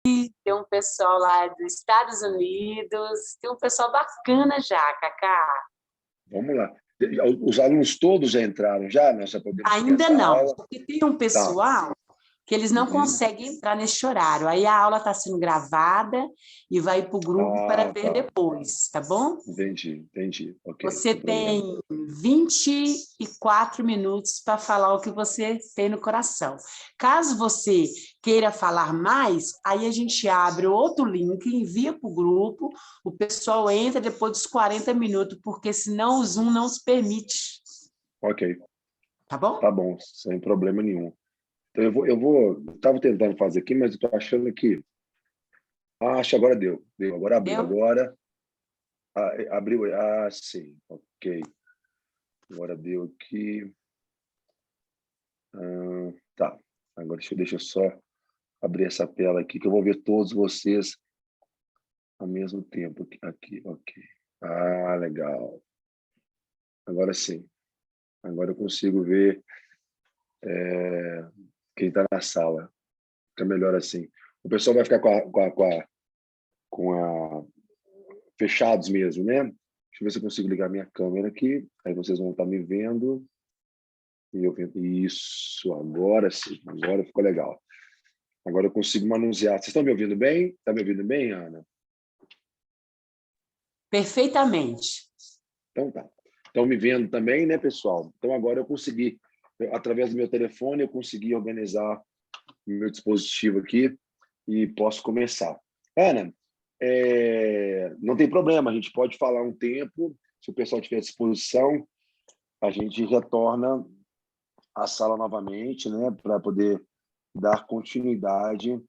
tem um pessoal lá dos Estados Unidos, tem um pessoal bacana já, Cacá. Vamos lá. Os alunos todos já entraram já? Nós já podemos Ainda começar a não, aula? porque tem um Tá. pessoal que eles não conseguem entrar neste horário. Aí a aula está sendo gravada e vai para o grupo para ver Tá. depois, tá bom? Entendi. Ok, Você sem problema. tem 24 minutos para falar o que você tem no coração. Caso você queira falar mais, aí a gente abre outro link, envia para o grupo, o pessoal entra depois dos 40 minutos, porque senão o Zoom não se permite. Ok. Tá bom? Tá bom, sem problema nenhum. Então estava tentando fazer aqui, mas eu estou achando que... acho que agora deu. Agora abriu. Deu? Agora abriu. Sim. Ok. Agora deu aqui. Tá. Agora deixa eu só abrir essa tela aqui, que eu vou ver todos vocês ao mesmo tempo. Aqui, ok. Legal. Agora sim. Agora eu consigo ver quem está na sala. Fica melhor assim. O pessoal vai ficar fechados mesmo, né? Deixa eu ver se eu consigo ligar minha câmera aqui. Aí vocês vão estar me vendo. E eu vendo. Isso, agora sim. Agora ficou legal. Agora eu consigo manusear. Vocês estão me ouvindo bem? Está me ouvindo bem, Ana? Perfeitamente. Então tá. Estão me vendo também, né, pessoal? Então agora eu consegui, através do meu telefone, eu consegui organizar o meu dispositivo aqui e posso começar. Ana, não tem problema, a gente pode falar um tempo, se o pessoal tiver à disposição, a gente retorna à sala novamente, né, para poder dar continuidade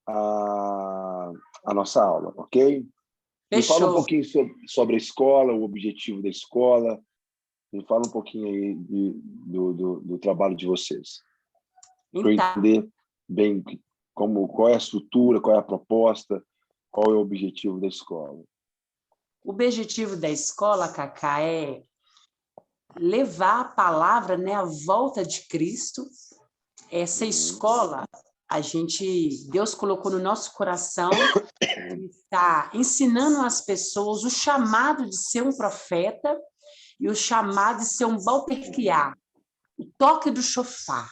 à nossa aula, ok? Me fala um Fechou. pouquinho sobre a escola, o objetivo da escola, me fala um pouquinho aí do trabalho de vocês, para eu Então, entender bem qual é a estrutura, qual é a proposta, qual é o objetivo da escola. o objetivo da escola, Cacá, é levar a palavra, né, à volta de Cristo. Essa escola, Deus colocou no nosso coração, está ensinando às pessoas o chamado de ser um profeta e o chamado de ser um balterquiá, o toque do chofar.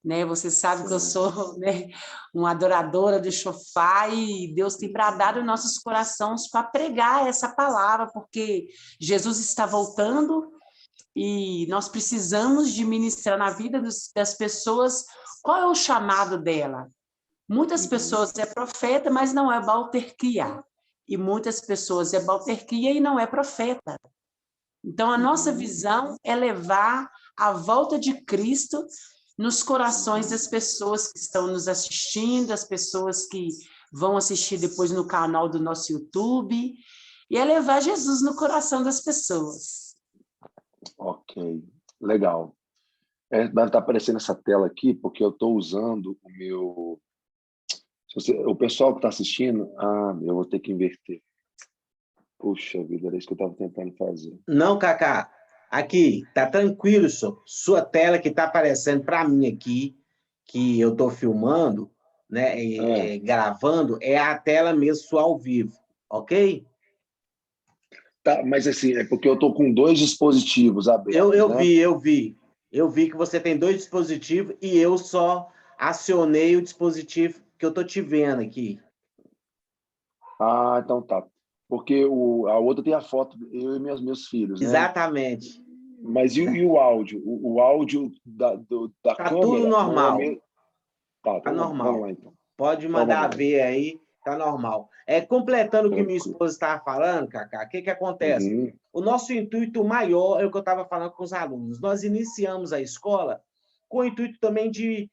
Né? Você sabe que eu sou, né, uma adoradora do chofar e Deus tem bradado em nossos corações para pregar essa palavra, porque Jesus está voltando e nós precisamos de ministrar na vida das pessoas qual é o chamado dela. Muitas pessoas é profeta, mas não é balterquia. E muitas pessoas é balterquia e não é profeta. Então, a nossa visão é levar a volta de Cristo nos corações das pessoas que estão nos assistindo, as pessoas que vão assistir depois no canal do nosso YouTube, e é levar Jesus no coração das pessoas. Ok, legal. Deve estar aparecendo essa tela aqui, porque eu estou usando o meu... O pessoal que está assistindo... eu vou ter que inverter. Puxa vida, era isso que eu estava tentando fazer. Não, Cacá. Aqui, tá tranquilo, senhor. Sua tela que está aparecendo para mim aqui, que eu estou filmando, né, gravando, é a tela mesmo sua ao vivo, ok? Tá, mas assim, é porque eu estou com 2 dispositivos abertos, Eu né? vi. Eu vi que você tem 2 dispositivos e eu só acionei o dispositivo que eu estou te vendo aqui. Então tá. Porque a outra tem a foto, eu e meus filhos, né? Exatamente. Mas e o áudio? O áudio da Tá câmera tudo normal. não é o mesmo? Tá Normal. Vamos lá, então. Pode mandar ver aí, tá normal. Completando o que minha esposa estava falando, Cacá, o que acontece? O nosso intuito maior é o que eu estava falando com os alunos. Nós iniciamos a escola com o intuito também de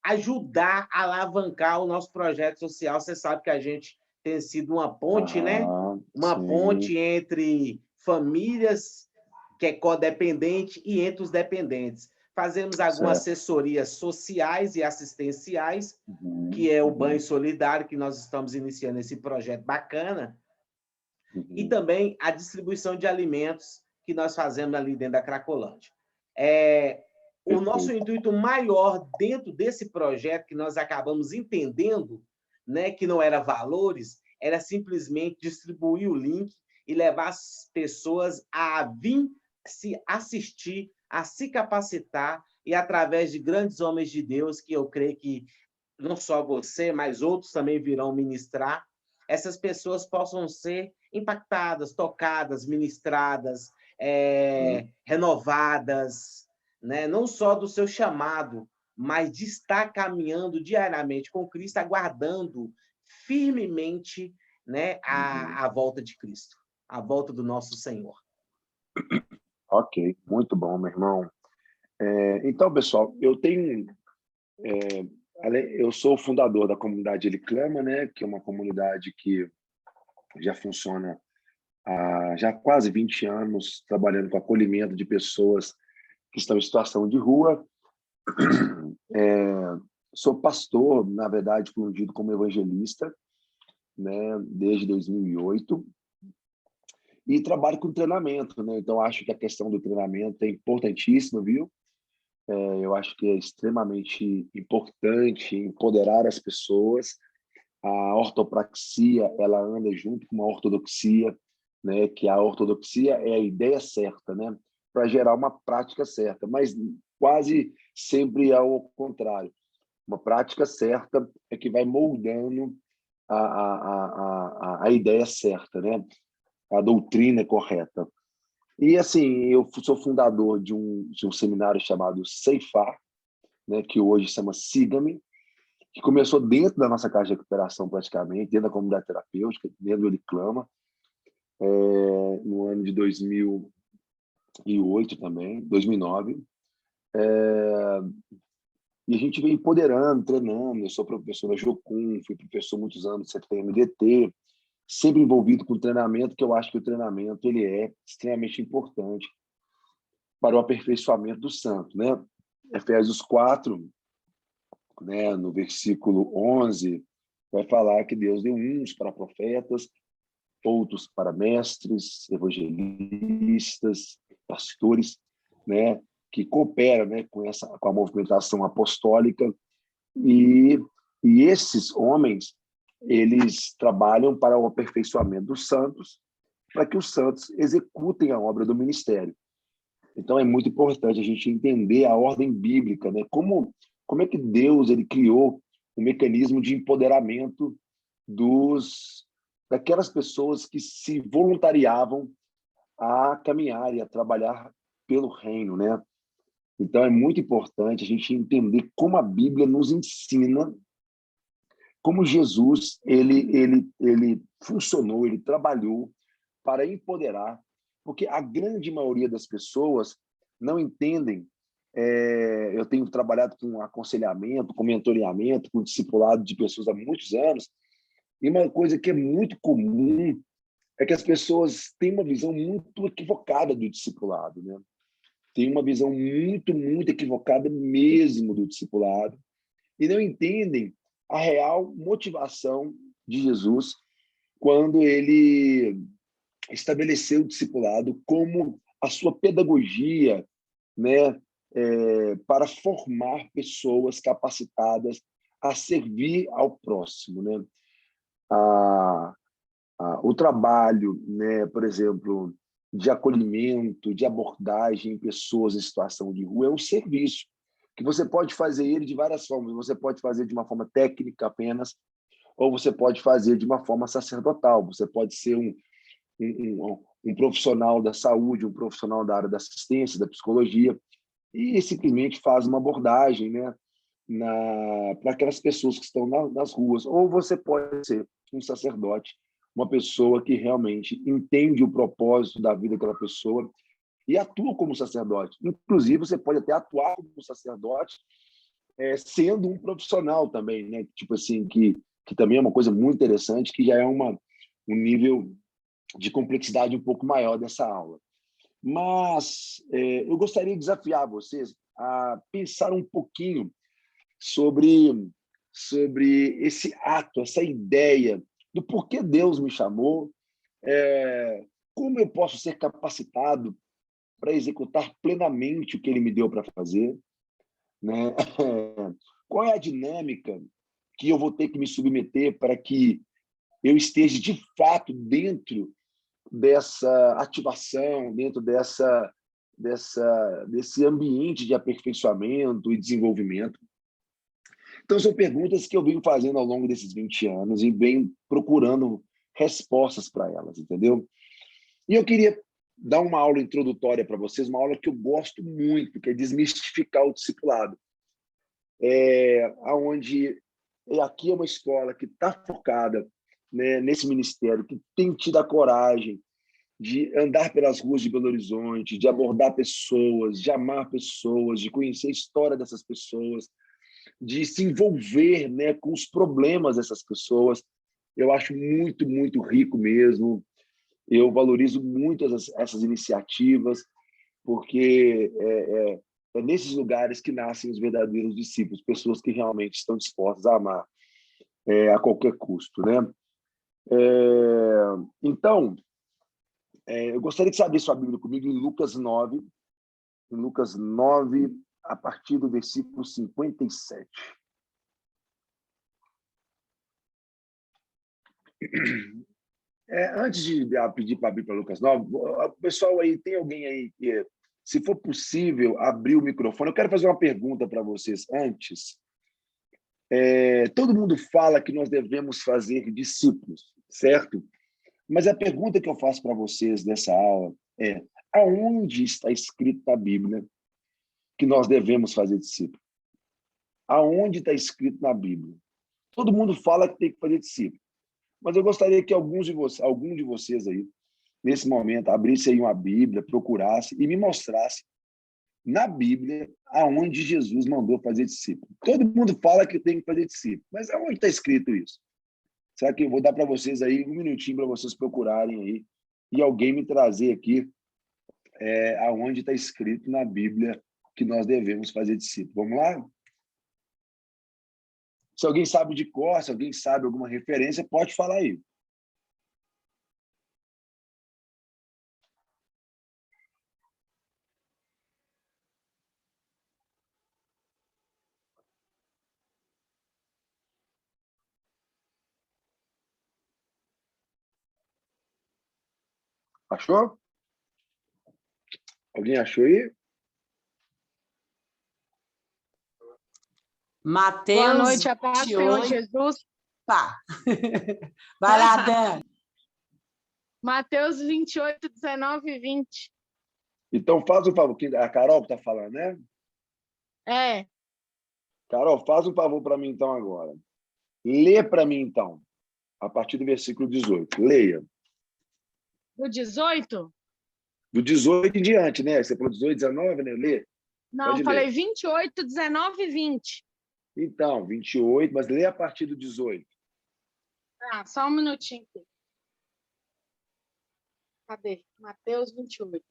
ajudar a alavancar o nosso projeto social. Você sabe que a gente tem sido uma ponte, né? Uma ponte entre famílias que é codependente e entre os dependentes. Fazemos algumas assessorias sociais e assistenciais, que é o Banho Solidário, que nós estamos iniciando esse projeto bacana, e também a distribuição de alimentos que nós fazemos ali dentro da Cracolândia. o nosso intuito maior dentro desse projeto que nós acabamos entendendo, né, que não era valores, era simplesmente distribuir o link e levar as pessoas a vir se assistir, a se capacitar e através de grandes homens de Deus, que eu creio que não só você, mas outros também virão ministrar, essas pessoas possam ser impactadas, tocadas, ministradas, renovadas, né? Não só do seu chamado, mas de estar caminhando diariamente com Cristo, aguardando firmemente, né, a volta de Cristo, a volta do nosso Senhor. Ok, muito bom, meu irmão. Então, pessoal, eu sou o fundador da comunidade Ele Clama, né, que é uma comunidade que já funciona há já quase 20 anos, trabalhando com acolhimento de pessoas que estão em situação de rua. Sou pastor, na verdade, ungido como evangelista, né, desde 2008, e trabalho com treinamento, né? Então, acho que a questão do treinamento é importantíssima, viu? Eu acho que é extremamente importante empoderar as pessoas. A ortopraxia, ela anda junto com uma ortodoxia, né? Que a ortodoxia é a ideia certa, né? Para gerar uma prática certa, mas quase sempre é ao contrário. Uma prática certa é que vai moldando a ideia certa, né? A doutrina correta. E, assim, eu sou fundador de um seminário chamado Ceifar, né, que hoje se chama Siga-me, que começou dentro da nossa casa de recuperação, praticamente, dentro da comunidade terapêutica, dentro do Ele Clama, no ano de 2008 também, 2009. E a gente vem empoderando, treinando. Eu sou professor da Jocum, fui professor muitos anos do CTMDT, sempre envolvido com treinamento, que eu acho que o treinamento ele é extremamente importante para o aperfeiçoamento do santo, né? Efésios 4, né, no versículo 11, vai falar que Deus deu uns para profetas, outros para mestres, evangelistas, pastores, né, que cooperam, né, com a movimentação apostólica, e esses homens eles trabalham para o aperfeiçoamento dos santos, para que os santos executem a obra do ministério. Então, é muito importante a gente entender a ordem bíblica, né? Como é que Deus ele criou um mecanismo de empoderamento daquelas pessoas que se voluntariavam a caminhar e a trabalhar pelo reino, né? Então, é muito importante a gente entender como a Bíblia nos ensina, como Jesus ele funcionou, ele trabalhou para empoderar, porque a grande maioria das pessoas não entendem. Eu tenho trabalhado com aconselhamento, com mentoreamento, com discipulado de pessoas há muitos anos, e uma coisa que é muito comum é que as pessoas têm uma visão muito equivocada do discipulado, né? Tem uma visão muito, muito equivocada mesmo do discipulado, e não entendem a real motivação de Jesus quando ele estabeleceu o discipulado como a sua pedagogia, né, para formar pessoas capacitadas a servir ao próximo, né? O trabalho, né, por exemplo, de acolhimento, de abordagem em pessoas em situação de rua é um serviço que você pode fazer ele de várias formas. Você pode fazer de uma forma técnica apenas, ou você pode fazer de uma forma sacerdotal. Você pode ser um profissional da saúde, um profissional da área da assistência, da psicologia, e simplesmente faz uma abordagem, né, para aquelas pessoas que estão nas ruas. Ou você pode ser um sacerdote, uma pessoa que realmente entende o propósito da vida daquela pessoa e atua como sacerdote. Inclusive, você pode até atuar como sacerdote sendo um profissional também, né? Tipo assim, que também é uma coisa muito interessante, que já é um nível de complexidade um pouco maior dessa aula. Mas eu gostaria de desafiar vocês a pensar um pouquinho sobre esse ato, essa ideia do porquê Deus me chamou, como eu posso ser capacitado para executar plenamente o que Ele me deu para fazer, né? Qual é a dinâmica que eu vou ter que me submeter para que eu esteja, de fato, dentro dessa ativação, dentro desse ambiente de aperfeiçoamento e desenvolvimento? Então, são perguntas que eu venho fazendo ao longo desses 20 anos e venho procurando respostas para elas, entendeu? E eu queria dar uma aula introdutória para vocês, uma aula que eu gosto muito, que é desmistificar o discipulado. Onde aqui é uma escola que está focada, né, nesse ministério, que tem tido a coragem de andar pelas ruas de Belo Horizonte, de abordar pessoas, de amar pessoas, de conhecer a história dessas pessoas, de se envolver, né, com os problemas dessas pessoas. Eu acho muito, muito rico mesmo. Eu valorizo muito essas iniciativas, porque é nesses lugares que nascem os verdadeiros discípulos, pessoas que realmente estão dispostas a amar a qualquer custo, né? Então, eu gostaria de saber sua Bíblia comigo em Lucas 9, a partir do versículo 57. Antes de pedir para abrir para Lucas 9, pessoal aí, tem alguém aí que, se for possível, abrir o microfone? Eu quero fazer uma pergunta para vocês antes. Todo mundo fala que nós devemos fazer discípulos, certo? Mas a pergunta que eu faço para vocês nessa aula é: aonde está escrito na Bíblia que nós devemos fazer discípulos? Aonde está escrito na Bíblia? Todo mundo fala que tem que fazer discípulo, mas eu gostaria que algum de vocês aí, nesse momento, abrisse aí uma Bíblia, procurasse e me mostrasse na Bíblia aonde Jesus mandou fazer discípulo. Todo mundo fala que tem que fazer discípulo, mas aonde está escrito isso? Será que eu vou dar para vocês aí um minutinho para vocês procurarem aí e alguém me trazer aqui aonde está escrito na Bíblia que nós devemos fazer discípulo? Vamos lá? Se alguém sabe de cor, se alguém sabe alguma referência, pode falar aí. Achou? Alguém achou aí? Mateus Boa noite, a paz do Senhor 28. Jesus. Pá. Vai lá, Dan. Mateus 28, 19 e 20. Então, faz um favor. A Carol que está falando, né? Carol, faz um favor para mim, então, agora. Lê para mim, então, a partir do versículo 18. Leia. Do 18? Do 18 em diante, né? Você falou 18, 19, né? Lê. Não, Pode falei ler. 28, 19 e 20. Então, 28, mas lê a partir do 18. Ah, só um minutinho aqui. Cadê? Mateus 28.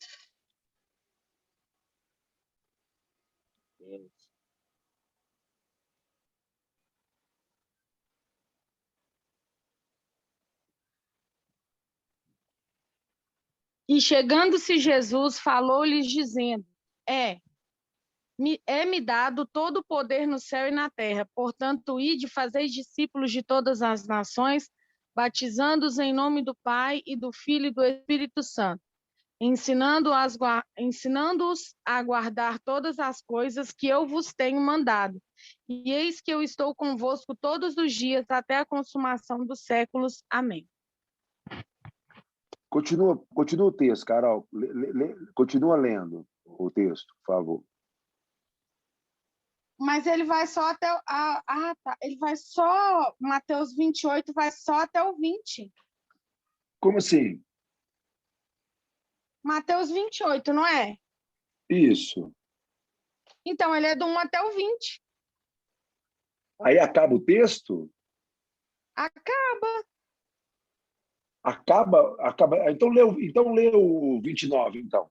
E chegando-se Jesus, falou-lhes dizendo: É-me dado todo o poder no céu e na terra. Portanto, ide, fazeis discípulos de todas as nações, batizando-os em nome do Pai e do Filho e do Espírito Santo, ensinando-os a guardar todas as coisas que eu vos tenho mandado. E eis que eu estou convosco todos os dias até a consumação dos séculos. Amém. Continua o texto, Carol. Continua lendo o texto, por favor. Mas ele vai só até... tá. Ele vai só... Mateus 28 vai só até o 20. Como assim? Mateus 28, não é? Isso. Então, ele é do 1 até o 20. Aí acaba o texto? Acaba. Acaba. Então lê o 29, então.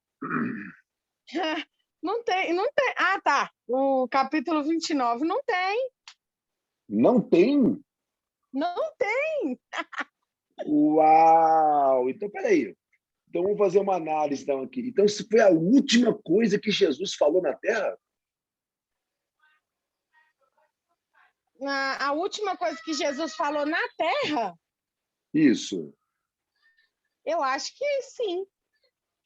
Não tem. Ah, tá. O capítulo 29 não tem. Não tem? Não tem. Uau! Então, peraí. Então, vamos fazer uma análise então, aqui. Então, isso foi a última coisa que Jesus falou na Terra? a última coisa que Jesus falou na Terra, Isso. eu acho que sim.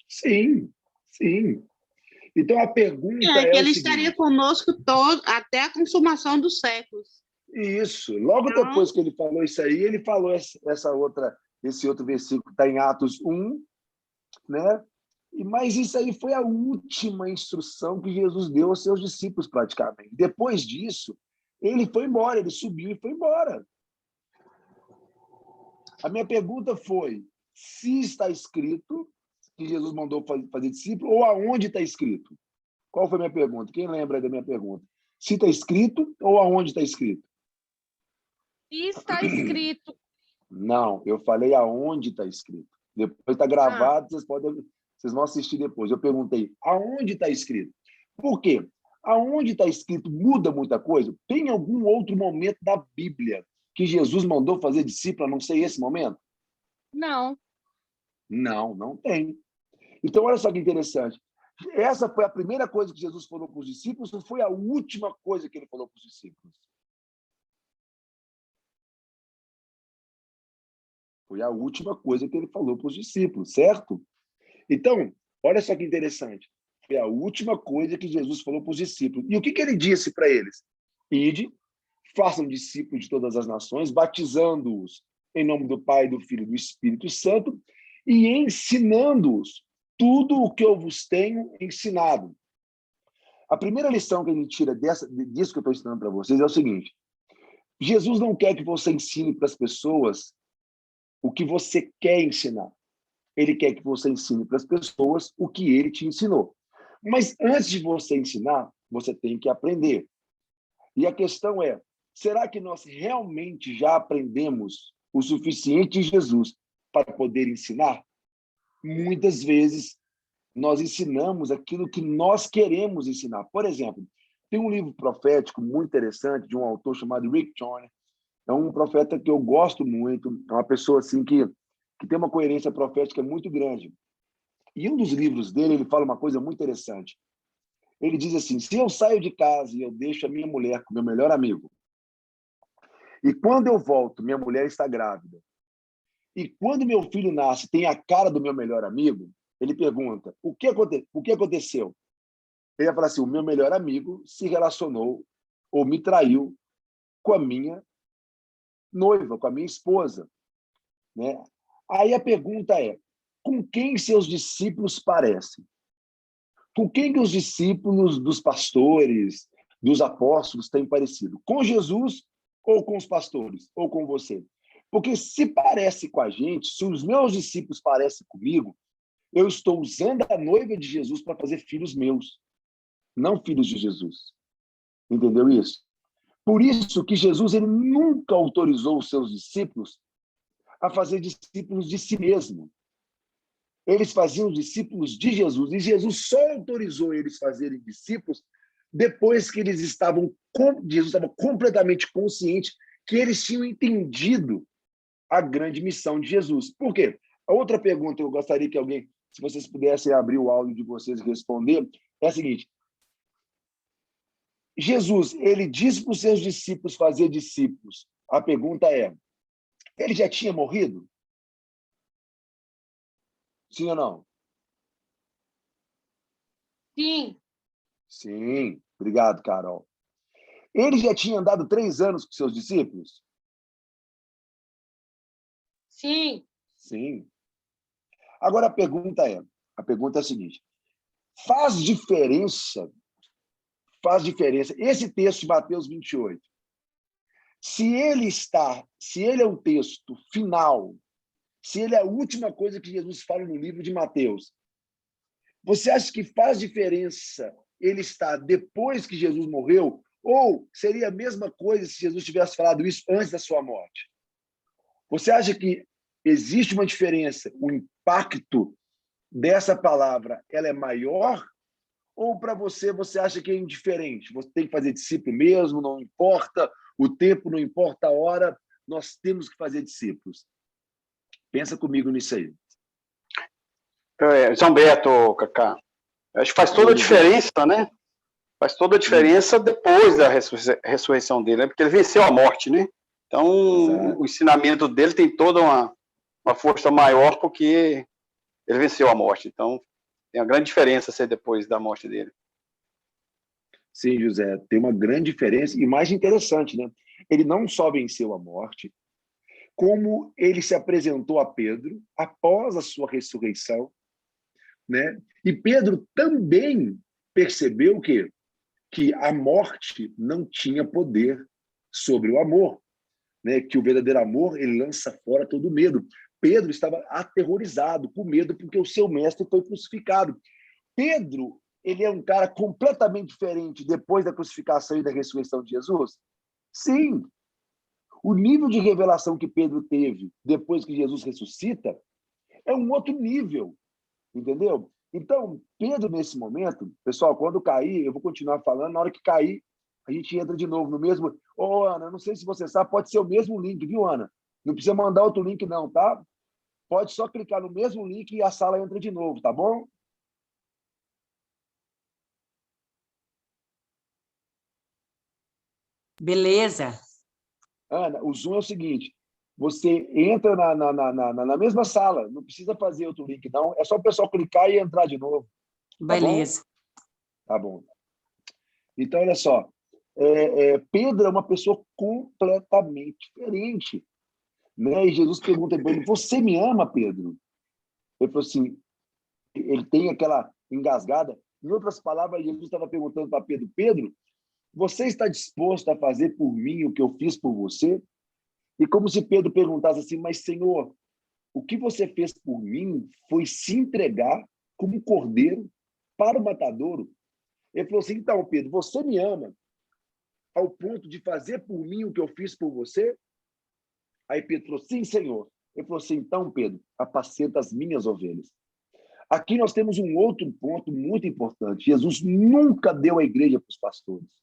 Sim, sim. Então, a pergunta que é o ele seguinte... estaria conosco até a consumação dos séculos. Isso. Logo depois que ele falou isso aí, ele falou esse outro versículo que está em Atos 1, né? Mas isso aí foi a última instrução que Jesus deu aos seus discípulos, praticamente. Depois disso, ele foi embora, ele subiu e foi embora. A minha pergunta foi se está escrito que Jesus mandou fazer discípulo ou aonde está escrito. Qual foi a minha pergunta? Quem lembra da minha pergunta? Se está escrito ou aonde está escrito? Está escrito. Não, eu falei aonde está escrito. Depois está gravado, vocês vão assistir depois. Eu perguntei aonde está escrito. Por quê? Aonde está escrito muda muita coisa? Tem algum outro momento da Bíblia que Jesus mandou fazer discípulo, a não ser esse momento? Não. Não, não tem. Então, olha só que interessante. Essa foi a primeira coisa que Jesus falou para os discípulos, ou foi a última coisa que ele falou para os discípulos? Foi a última coisa que ele falou para os discípulos, certo? Então, olha só que interessante. Foi a última coisa que Jesus falou para os discípulos. E o que ele disse para eles? Ide, façam discípulos de todas as nações, batizando-os em nome do Pai, do Filho e do Espírito Santo, e ensinando-os tudo o que eu vos tenho ensinado. A primeira lição que a gente tira disso que eu estou ensinando para vocês é o seguinte: Jesus não quer que você ensine para as pessoas o que você quer ensinar. Ele quer que você ensine para as pessoas o que ele te ensinou. Mas antes de você ensinar, você tem que aprender. E a questão é, será que nós realmente já aprendemos o suficiente de Jesus para poder ensinar? Muitas vezes, nós ensinamos aquilo que nós queremos ensinar. Por exemplo, tem um livro profético muito interessante de um autor chamado Rick Joyner. É um profeta que eu gosto muito, é uma pessoa assim que tem uma coerência profética muito grande. E um dos livros dele, ele fala uma coisa muito interessante. Ele diz assim: se eu saio de casa e eu deixo a minha mulher com meu melhor amigo, e quando eu volto, minha mulher está grávida, e quando meu filho nasce, tem a cara do meu melhor amigo, ele pergunta, o que aconteceu? Ele vai falar assim: o meu melhor amigo se relacionou ou me traiu com a minha noiva, com a minha esposa, né? Aí a pergunta é, com quem seus discípulos parecem? Com quem que os discípulos dos pastores, dos apóstolos têm parecido? Com Jesus ou com os pastores? Ou com você? Porque se parece com a gente, se os meus discípulos parecem comigo, eu estou usando a noiva de Jesus para fazer filhos meus, não filhos de Jesus. Entendeu isso? Por isso que Jesus ele nunca autorizou os seus discípulos a fazer discípulos de si mesmo. Eles faziam discípulos de Jesus, e Jesus só autorizou eles fazerem discípulos depois que Jesus estava completamente consciente que eles tinham entendido a grande missão de Jesus. Por quê? A outra pergunta que eu gostaria que alguém, se vocês pudessem abrir o áudio de vocês e responder, é a seguinte: Jesus, ele disse para os seus discípulos fazer discípulos. A pergunta é, ele já tinha morrido? Sim ou não? Sim. Sim. Obrigado, Carol. Ele já tinha andado 3 anos com seus discípulos? Sim. Sim. Agora, a pergunta é a seguinte: faz diferença esse texto de Mateus 28, se ele é o texto final, se ele é a última coisa que Jesus fala no livro de Mateus, você acha que faz diferença ele estar depois que Jesus morreu, ou seria a mesma coisa se Jesus tivesse falado isso antes da sua morte? Você acha que existe uma diferença, o impacto dessa palavra, ela é maior? Ou para você acha que é indiferente? Você tem que fazer discípulo mesmo, não importa o tempo, não importa a hora, nós temos que fazer discípulos. Pensa comigo nisso aí. São Beto, Cacá. Acho que faz toda a diferença, né? Faz toda a diferença depois da ressurreição dele, né? Porque ele venceu a morte, né? Então, o ensinamento dele tem toda uma força maior porque ele venceu a morte. Então, tem uma grande diferença ser depois da morte dele. Sim, José, tem uma grande diferença e mais interessante, né? Ele não só venceu a morte, como ele se apresentou a Pedro após a sua ressurreição, né? E Pedro também percebeu que a morte não tinha poder sobre o amor, né? Que o verdadeiro amor ele lança fora todo medo. Pedro estava aterrorizado, com medo, porque o seu mestre foi crucificado. Pedro, ele é um cara completamente diferente depois da crucificação e da ressurreição de Jesus? Sim. O nível de revelação que Pedro teve depois que Jesus ressuscita é um outro nível, entendeu? Então, Pedro, nesse momento, pessoal, quando cair, eu vou continuar falando, na hora que cair, a gente entra de novo no mesmo... Ô, Ana, não sei se você sabe, pode ser o mesmo link, viu, Ana? Não precisa mandar outro link, não, tá? Pode só clicar no mesmo link e a sala entra de novo, tá bom? Beleza. Ana, o Zoom é o seguinte, você entra na mesma sala, não precisa fazer outro link, não. É só o pessoal clicar e entrar de novo. Tá Beleza. bom? Tá bom. Então, olha só. Pedro é uma pessoa completamente diferente. Né? E Jesus pergunta para ele, você me ama, Pedro? Ele falou assim, ele tem aquela engasgada. Em outras palavras, Jesus estava perguntando para Pedro, Pedro, você está disposto a fazer por mim o que eu fiz por você? E como se Pedro perguntasse assim, mas Senhor, o que você fez por mim foi se entregar como um cordeiro para o matadouro. Ele falou assim, então, Pedro, você me ama ao ponto de fazer por mim o que eu fiz por você? Aí Pedro falou, sim, Senhor. Ele falou assim, então, Pedro, apacenta as minhas ovelhas. Aqui nós temos um outro ponto muito importante. Jesus nunca deu a igreja para os pastores.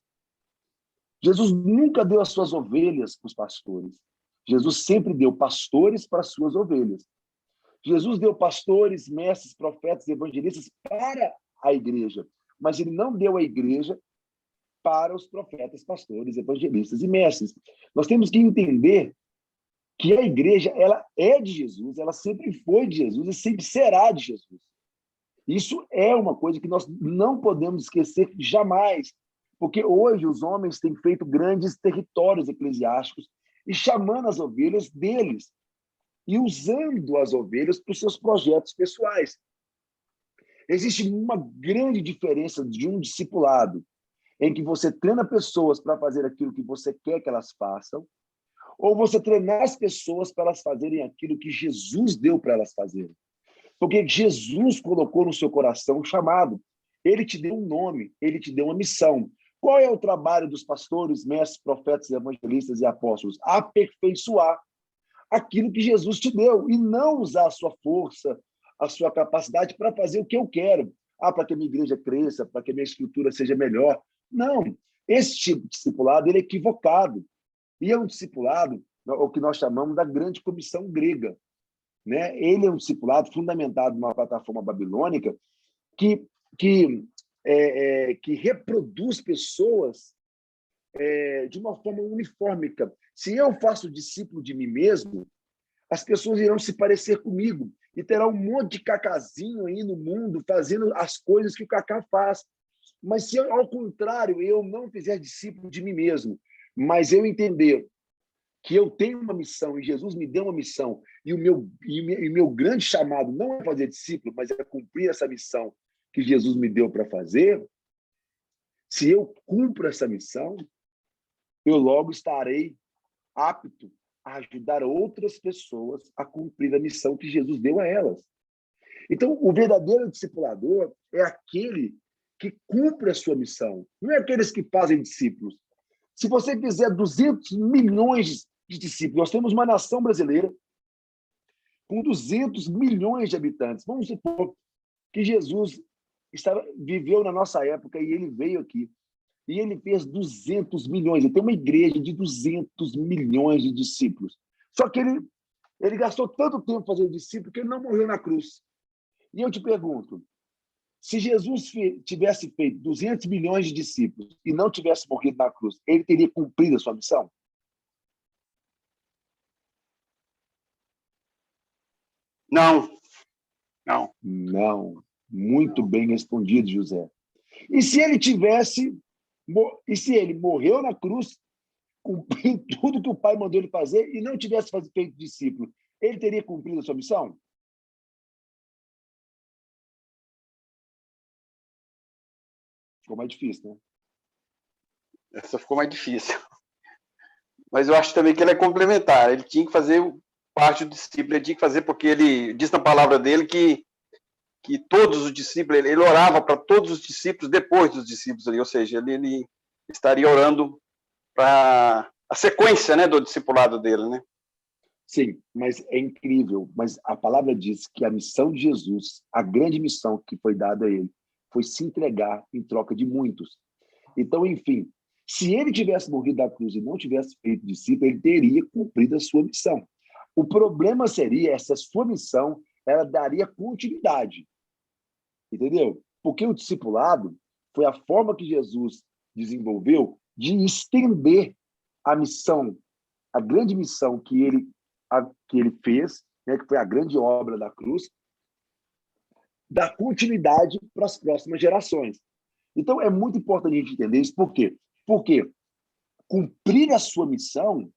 Jesus nunca deu as suas ovelhas para os pastores. Jesus sempre deu pastores para as suas ovelhas. Jesus deu pastores, mestres, profetas, evangelistas para a igreja, mas ele não deu a igreja para os profetas, pastores, evangelistas e mestres. Nós temos que entender que a igreja ela é de Jesus, ela sempre foi de Jesus e sempre será de Jesus. Isso é uma coisa que nós não podemos esquecer jamais, porque hoje os homens têm feito grandes territórios eclesiásticos e chamando as ovelhas deles e usando as ovelhas para os seus projetos pessoais. Existe uma grande diferença de um discipulado em que você treina pessoas para fazer aquilo que você quer que elas façam, ou você treinar as pessoas para elas fazerem aquilo que Jesus deu para elas fazerem. Porque Jesus colocou no seu coração um chamado. Ele te deu um nome, ele te deu uma missão. Qual é o trabalho dos pastores, mestres, profetas, evangelistas e apóstolos? Aperfeiçoar aquilo que Jesus te deu e não usar a sua força, a sua capacidade para fazer o que eu quero. Para que a minha igreja cresça, para que a minha estrutura seja melhor. Não. Esse tipo de discipulado ele é equivocado. E é um discipulado, o que nós chamamos da grande comissão grega. Né? Ele é um discipulado fundamentado numa plataforma babilônica que reproduz pessoas de uma forma uniformica. Se eu faço discípulo de mim mesmo, as pessoas irão se parecer comigo e terá um monte de cacazinho aí no mundo fazendo as coisas que o Cacá faz. Mas se, ao contrário, eu não fizer discípulo de mim mesmo, mas eu entender que eu tenho uma missão e Jesus me deu uma missão e o meu grande chamado não é fazer discípulo, mas é cumprir essa missão que Jesus me deu para fazer, se eu cumpro essa missão, eu logo estarei apto a ajudar outras pessoas a cumprir a missão que Jesus deu a elas. Então, o verdadeiro discipulador é aquele que cumpre a sua missão, não é aqueles que fazem discípulos. Se você fizer 200 milhões de discípulos, nós temos uma nação brasileira com 200 milhões de habitantes. Vamos supor que Jesus viveu na nossa época e ele veio aqui. E ele fez 200 milhões. Ele tem uma igreja de 200 milhões de discípulos. Só que ele gastou tanto tempo fazendo discípulo que ele não morreu na cruz. E eu te pergunto, Se Jesus tivesse feito 200 milhões de discípulos e não tivesse morrido na cruz, ele teria cumprido a sua missão? Não, não. Não. Muito bem respondido, José. E se ele morreu na cruz, cumprindo tudo que o Pai mandou ele fazer e não tivesse feito discípulo, ele teria cumprido a sua missão? Ficou mais difícil, né? Essa ficou mais difícil. Mas eu acho também que ele é complementar. Ele tinha que fazer parte do discípulo, ele tinha que fazer porque ele diz na palavra dele que todos os discípulos, ele orava para todos os discípulos depois dos discípulos ali, ou seja, ele estaria orando para a sequência, né, do discipulado dele, né? Sim, mas é incrível. Mas a palavra diz que a missão de Jesus, a grande missão que foi dada a ele, foi se entregar em troca de muitos. Então, enfim, se ele tivesse morrido na cruz e não tivesse feito discípulo, ele teria cumprido a sua missão. O problema seria essa sua missão, ela daria continuidade. Entendeu? Porque o discipulado foi a forma que Jesus desenvolveu de estender a missão, a grande missão que ele fez, né, que foi a grande obra da cruz, dar continuidade para as próximas gerações. Então, é muito importante a gente entender isso. Por quê? Porque cumprir a sua missão